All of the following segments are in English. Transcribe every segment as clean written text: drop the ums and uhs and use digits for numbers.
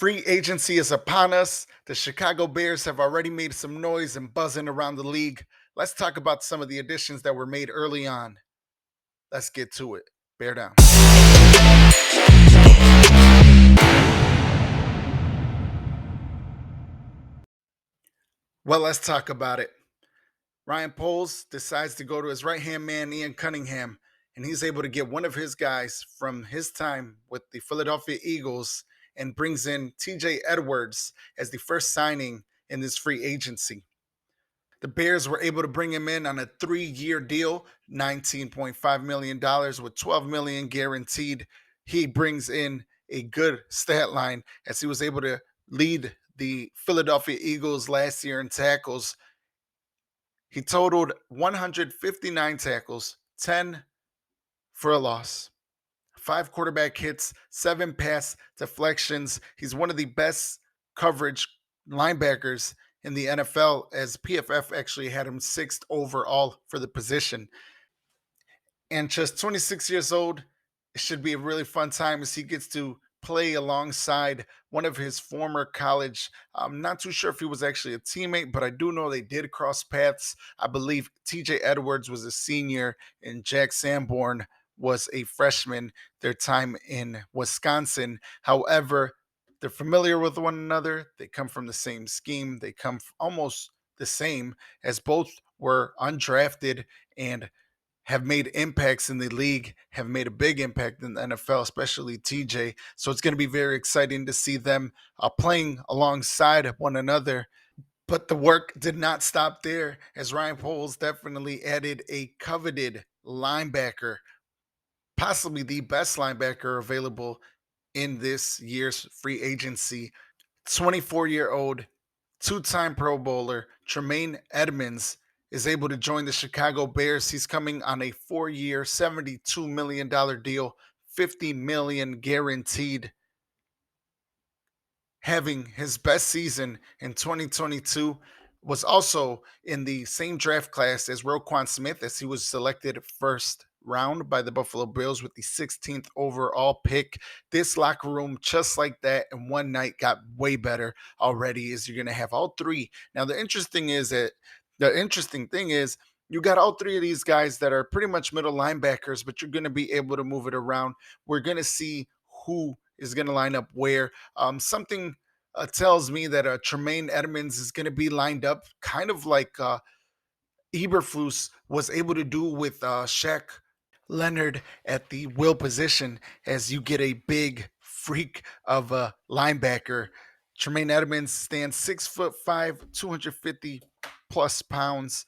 Free agency is upon us. The Chicago Bears have already made some noise and buzzing around the league. Let's talk about some of the additions that were made early on. Let's get to it. Bear down. Well, let's talk about it. Ryan Poles decides to go to his right hand man, Ian Cunningham, and he's able to get one of his guys from his time with the Philadelphia Eagles and brings in TJ Edwards as the first signing in this free agency. The Bears were able to bring him in on a 3-year deal, $19.5 million with $12 million guaranteed. He brings in a good stat line as he was able to lead the Philadelphia Eagles last year in tackles. He totaled 159 tackles, 10 for a loss, 5 quarterback hits, 7 pass deflections. He's one of the best coverage linebackers in the NFL, as PFF actually had him 6th overall for the position. And just 26 years old, it should be a really fun time as he gets to play alongside one of his former college. I'm not too sure if he was actually a teammate, but I do know they did cross paths. I believe TJ Edwards was a senior and Jack Sanborn was a freshman their time in Wisconsin. However, they're familiar with one another. They come from the same scheme. They come almost the same, as both were undrafted and have made impacts in the league, have made a big impact in the NFL, especially TJ. So it's going to be very exciting to see them playing alongside one another. But the work did not stop there, as Ryan Poles definitely added a coveted linebacker, possibly the best linebacker available in this year's free agency. 24-year-old, 2-time Pro Bowler, Tremaine Edmunds is able to join the Chicago Bears. He's coming on a 4-year, $72 million deal, $50 million guaranteed. Having his best season in 2022, was also in the same draft class as Roquan Smith, as he was selected first round by the Buffalo Bills with the 16th overall pick. This locker room, just like that, in one night got way better already, as you're going to have all three. Now, the interesting thing is you got all three of these guys that are pretty much middle linebackers, but you're going to be able to move it around. We're going to see who is going to line up where. Something tells me that Tremaine Edmunds is going to be lined up kind of like Eberflus was able to do with Shaq Leonard at the will position, as you get a big freak of a linebacker. Tremaine Edmunds stands 6'5", 250 plus pounds.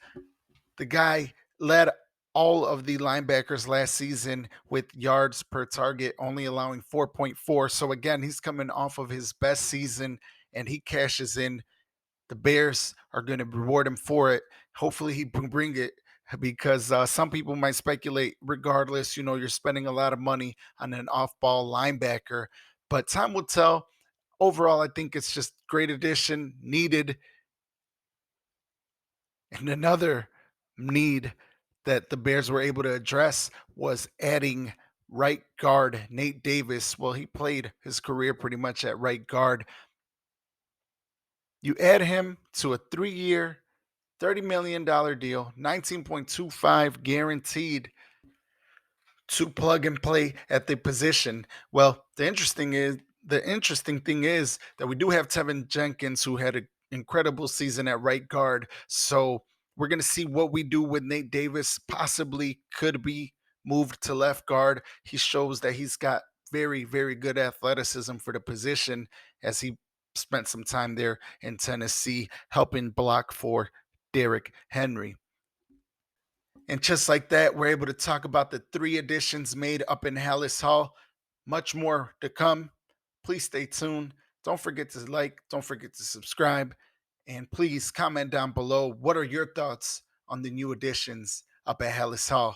The guy led all of the linebackers last season with yards per target, only allowing 4.4. So again, he's coming off of his best season and he cashes in. The Bears are going to reward him for it. Hopefully he can bring it, because some people might speculate, regardless, you're spending a lot of money on an off-ball linebacker, but time will tell. Overall, I think it's just great addition, needed. And another need that the Bears were able to address was adding right guard Nate Davis. Well, he played his career pretty much at right guard. You add him to a 3-year, $30 million deal, 19.25 guaranteed to plug and play at the position. Well, the interesting thing is that we do have Tevin Jenkins, who had an incredible season at right guard. So we're going to see what we do with Nate Davis. Possibly could be moved to left guard. He shows that he's got very, very good athleticism for the position, as he spent some time there in Tennessee helping block for Derrick Henry. And just like that, we're able to talk about the 3 additions made up in Hallis Hall. Much more to come. Please stay tuned. Don't forget to like, don't forget to subscribe, and please comment down below. What are your thoughts on the new additions up at Hallis Hall?